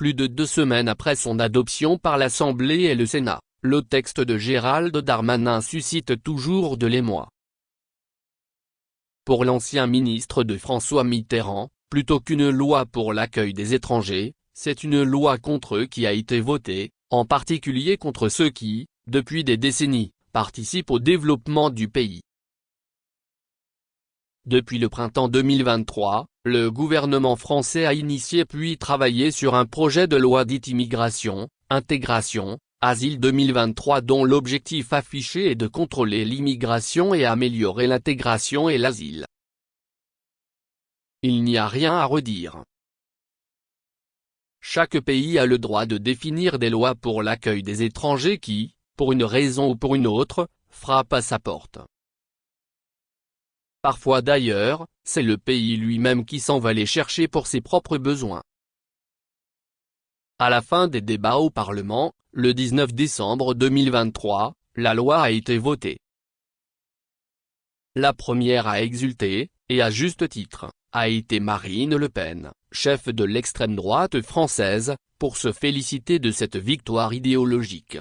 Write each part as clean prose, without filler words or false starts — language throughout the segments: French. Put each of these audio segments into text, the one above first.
plus de 2 semaines après son adoption par l'Assemblée et le Sénat, le texte de Gérald Darmanin suscite toujours de l'émoi. Pour l'ancien ministre de François Mitterrand, plutôt qu'une loi pour l'accueil des étrangers, c'est une loi contre eux qui a été votée, en particulier contre ceux qui, depuis des décennies, participent au développement du pays. Depuis le printemps 2023, le gouvernement français a initié puis travaillé sur un projet de loi dite Immigration, Intégration, Asile 2023 dont l'objectif affiché est de contrôler l'immigration et améliorer l'intégration et l'asile. Il n'y a rien à redire. Chaque pays a le droit de définir des lois pour l'accueil des étrangers qui, pour une raison ou pour une autre, frappent à sa porte. Parfois d'ailleurs, c'est le pays lui-même qui s'en va les chercher pour ses propres besoins. À la fin des débats au Parlement, le 19 décembre 2023, la loi a été votée. La première à exulter, et à juste titre, a été Marine Le Pen, chef de l'extrême droite française, pour se féliciter de cette victoire idéologique.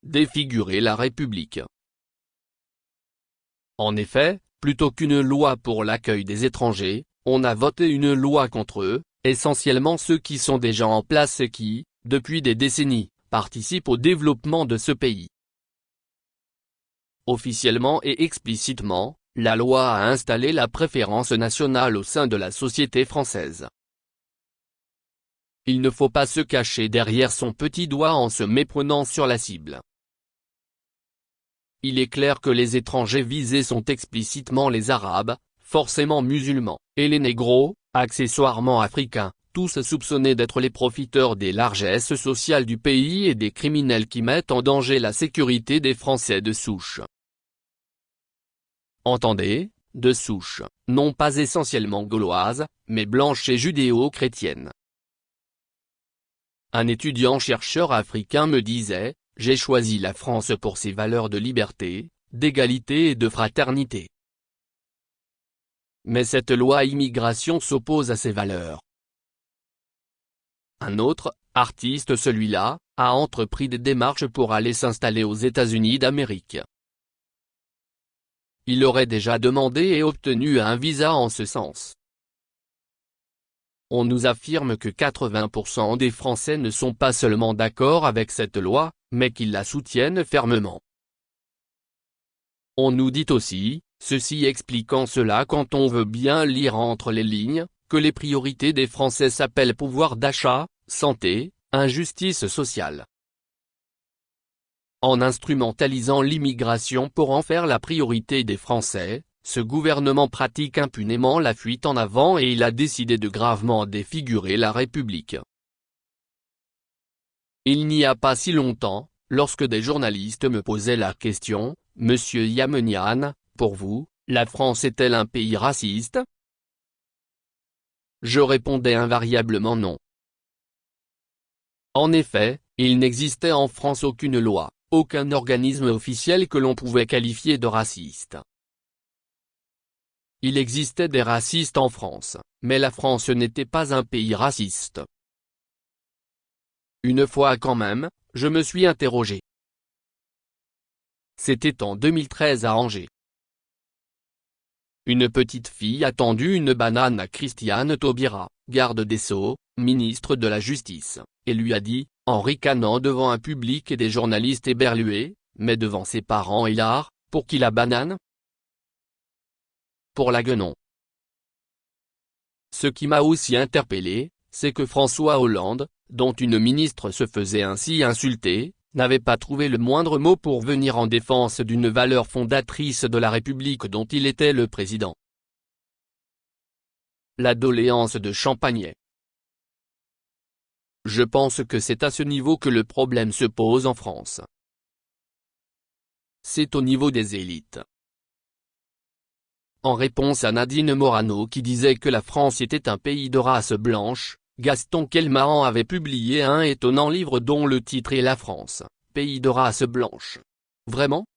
Défigurer la République. En effet, plutôt qu'une loi pour l'accueil des étrangers, on a voté une loi contre eux, essentiellement ceux qui sont déjà en place et qui, depuis des décennies, participent au développement de ce pays. Officiellement et explicitement, la loi a installé la préférence nationale au sein de la société française. Il ne faut pas se cacher derrière son petit doigt en se méprenant sur la cible. Il est clair que les étrangers visés sont explicitement les Arabes, forcément musulmans, et les négros, accessoirement africains, tous soupçonnés d'être les profiteurs des largesses sociales du pays et des criminels qui mettent en danger la sécurité des Français de souche. Entendez, de souche, non pas essentiellement gauloise, mais blanche et judéo-chrétienne. Un étudiant-chercheur africain me disait: « J'ai choisi la France pour ses valeurs de liberté, d'égalité et de fraternité. » Mais cette loi immigration s'oppose à ces valeurs. Un autre, artiste celui-là, a entrepris des démarches pour aller s'installer aux États-Unis d'Amérique. Il aurait déjà demandé et obtenu un visa en ce sens. On nous affirme que 80% des Français ne sont pas seulement d'accord avec cette loi, mais qu'ils la soutiennent fermement. On nous dit aussi, ceci expliquant cela quand on veut bien lire entre les lignes, que les priorités des Français s'appellent pouvoir d'achat, santé, injustice sociale. En instrumentalisant l'immigration pour en faire la priorité des Français, ce gouvernement pratique impunément la fuite en avant et il a décidé de gravement défigurer la République. Il n'y a pas si longtemps, lorsque des journalistes me posaient la question, « Monsieur Yamenian, pour vous, la France est-elle un pays raciste ?» Je répondais invariablement non. En effet, il n'existait en France aucune loi, aucun organisme officiel que l'on pouvait qualifier de raciste. Il existait des racistes en France, mais la France n'était pas un pays raciste. Une fois quand même, je me suis interrogé. C'était en 2013 à Angers. Une petite fille a tendu une banane à Christiane Taubira, garde des Sceaux, ministre de la Justice, et lui a dit, en ricanant devant un public et des journalistes éberlués, mais devant ses parents et l'art, pour qui la banane ? Pour la guenon. Ce qui m'a aussi interpellé, c'est que François Hollande, dont une ministre se faisait ainsi insulter, n'avait pas trouvé le moindre mot pour venir en défense d'une valeur fondatrice de la République dont il était le président. La doléance de Champagnet. Je pense que c'est à ce niveau que le problème se pose en France. C'est au niveau des élites. En réponse à Nadine Morano qui disait que la France était un pays de race blanche, Gaston Kelmahan avait publié un étonnant livre dont le titre est La France, pays de race blanche. Vraiment ?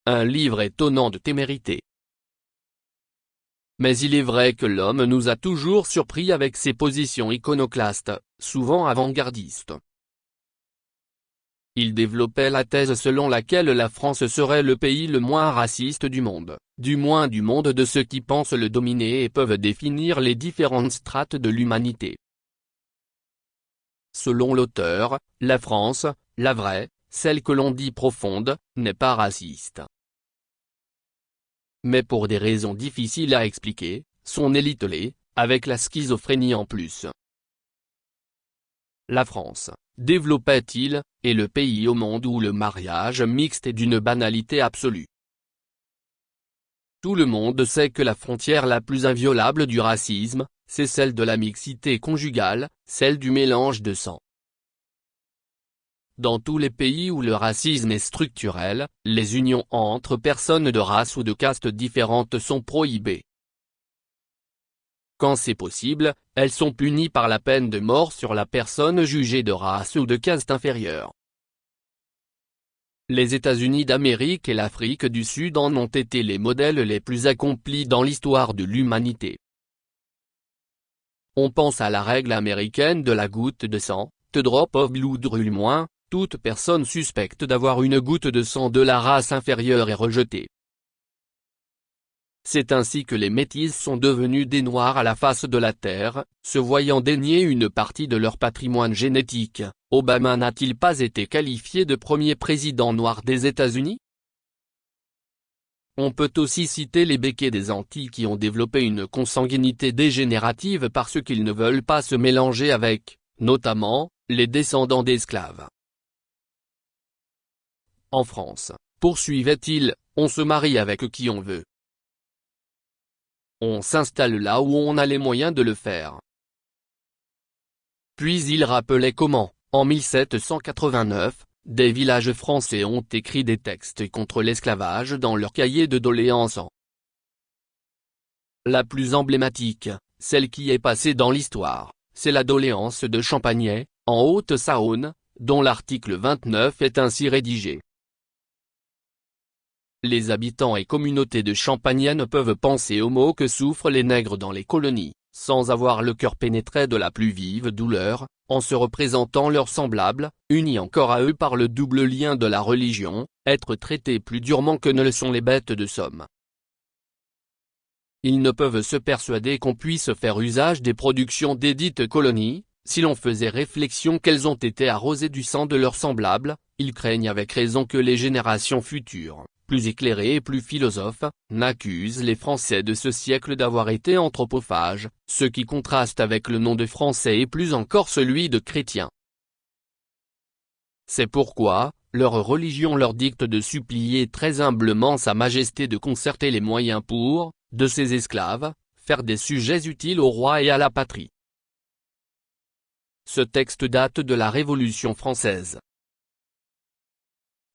Un livre étonnant de témérité. Mais il est vrai que l'homme nous a toujours surpris avec ses positions iconoclastes, souvent avant-gardistes. Il développait la thèse selon laquelle la France serait le pays le moins raciste du monde, du moins du monde de ceux qui pensent le dominer et peuvent définir les différentes strates de l'humanité. Selon l'auteur, la France, la vraie, celle que l'on dit profonde, n'est pas raciste. Mais pour des raisons difficiles à expliquer, son élite l'est, avec la schizophrénie en plus. La France, développait-il, est le pays au monde où le mariage mixte est d'une banalité absolue. Tout le monde sait que la frontière la plus inviolable du racisme, c'est celle de la mixité conjugale, celle du mélange de sang. Dans tous les pays où le racisme est structurel, les unions entre personnes de race ou de caste différentes sont prohibées. Quand c'est possible, elles sont punies par la peine de mort sur la personne jugée de race ou de caste inférieure. Les États-Unis d'Amérique et l'Afrique du Sud en ont été les modèles les plus accomplis dans l'histoire de l'humanité. On pense à la règle américaine de la goutte de sang, the drop of blood rule moins, toute personne suspecte d'avoir une goutte de sang de la race inférieure est rejetée. C'est ainsi que les métis sont devenus des noirs à la face de la terre, se voyant dénier une partie de leur patrimoine génétique. Obama n'a-t-il pas été qualifié de premier président noir des États-Unis? On peut aussi citer les Békés des Antilles qui ont développé une consanguinité dégénérative parce qu'ils ne veulent pas se mélanger avec, notamment, les descendants d'esclaves. En France, poursuivait-il, on se marie avec qui on veut. On s'installe là où on a les moyens de le faire. Puis il rappelait comment, en 1789, des villages français ont écrit des textes contre l'esclavage dans leur cahier de doléances. La plus emblématique, celle qui est passée dans l'histoire, c'est la doléance de Champagney, en Haute-Saône, dont l'article 29 est ainsi rédigé. Les habitants et communautés de Champagney ne peuvent penser aux maux que souffrent les nègres dans les colonies, sans avoir le cœur pénétré de la plus vive douleur, en se représentant leurs semblables, unis encore à eux par le double lien de la religion, être traités plus durement que ne le sont les bêtes de somme. Ils ne peuvent se persuader qu'on puisse faire usage des productions des dites colonies, si l'on faisait réflexion qu'elles ont été arrosées du sang de leurs semblables, ils craignent avec raison que les générations futures, plus éclairés et plus philosophes, n'accusent les Français de ce siècle d'avoir été anthropophages, ce qui contraste avec le nom de Français et plus encore celui de chrétiens. C'est pourquoi, leur religion leur dicte de supplier très humblement Sa Majesté de concerter les moyens pour, de ses esclaves, faire des sujets utiles au roi et à la patrie. Ce texte date de la Révolution française.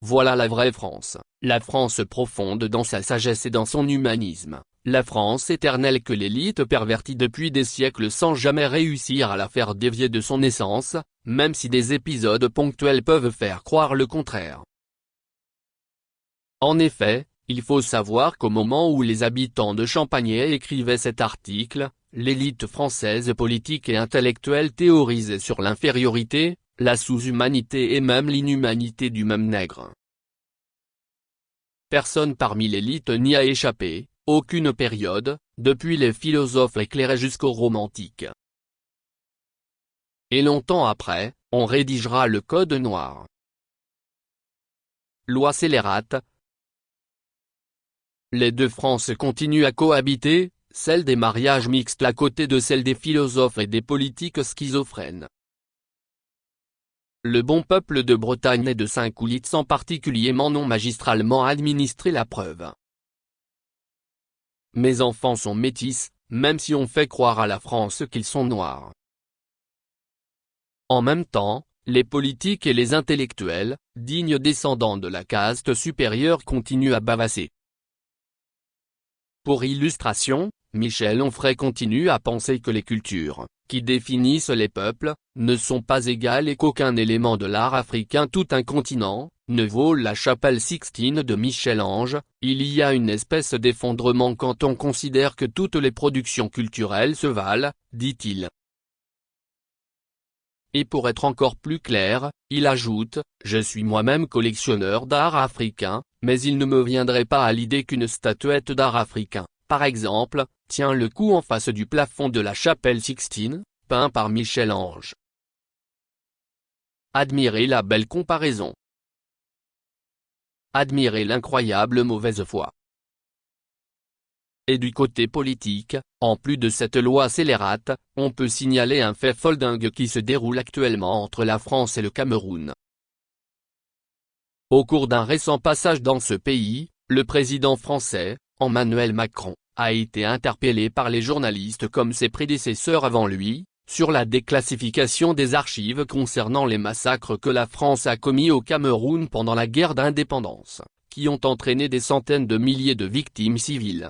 Voilà la vraie France, la France profonde dans sa sagesse et dans son humanisme, la France éternelle que l'élite pervertit depuis des siècles sans jamais réussir à la faire dévier de son essence, même si des épisodes ponctuels peuvent faire croire le contraire. En effet, il faut savoir qu'au moment où les habitants de Champagney écrivaient cet article, l'élite française politique et intellectuelle théorisait sur l'infériorité, la sous-humanité et même l'inhumanité du même nègre. Personne parmi l'élite n'y a échappé, aucune période, depuis les philosophes éclairés jusqu'aux romantiques. Et longtemps après, on rédigera le Code noir. Loi scélérate. Les deux Frances continuent à cohabiter, celle des mariages mixtes à côté de celle des philosophes et des politiques schizophrènes. Le bon peuple de Bretagne et de Saint-Coulitz en particulier m'en ont magistralement administré la preuve. Mes enfants sont métis, même si on fait croire à la France qu'ils sont noirs. En même temps, les politiques et les intellectuels, dignes descendants de la caste supérieure continuent à bavasser. Pour illustration, Michel Onfray continue à penser que les cultures, qui définissent les peuples, ne sont pas égales et qu'aucun élément de l'art africain tout un continent, ne vaut la chapelle Sixtine de Michel-Ange. Il y a une espèce d'effondrement quand on considère que toutes les productions culturelles se valent, dit-il. Et pour être encore plus clair, il ajoute, je suis moi-même collectionneur d'art africain, mais il ne me viendrait pas à l'idée qu'une statuette d'art africain, par exemple, tient le coup en face du plafond de la chapelle Sixtine, peint par Michel-Ange. Admirez la belle comparaison. Admirez l'incroyable mauvaise foi. Et du côté politique, en plus de cette loi scélérate, on peut signaler un fait foldingue qui se déroule actuellement entre la France et le Cameroun. Au cours d'un récent passage dans ce pays, le président français, Emmanuel Macron, a été interpellé par les journalistes comme ses prédécesseurs avant lui, sur la déclassification des archives concernant les massacres que la France a commis au Cameroun pendant la guerre d'indépendance, qui ont entraîné des centaines de milliers de victimes civiles.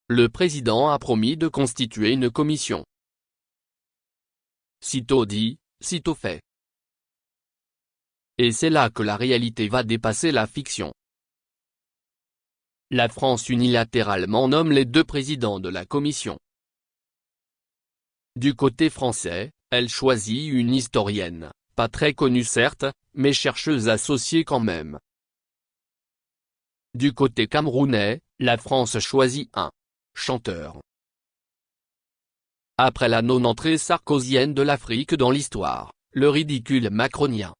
Le président a promis de constituer une commission. Sitôt dit, sitôt fait. Et c'est là que la réalité va dépasser la fiction. La France unilatéralement nomme les 2 présidents de la commission. Du côté français, elle choisit une historienne, pas très connue certes, mais chercheuse associée quand même. Du côté camerounais, la France choisit un chanteur. Après la non-entrée sarkozienne de l'Afrique dans l'histoire, le ridicule macronien.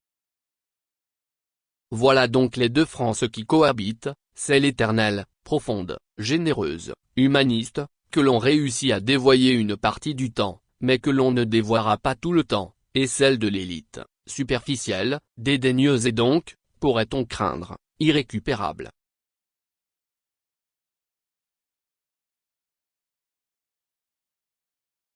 Voilà donc les 2 Frances qui cohabitent, celle éternelle, profonde, généreuse, humaniste, que l'on réussit à dévoyer une partie du temps, mais que l'on ne dévoiera pas tout le temps, et celle de l'élite, superficielle, dédaigneuse et donc, pourrait-on craindre, irrécupérable.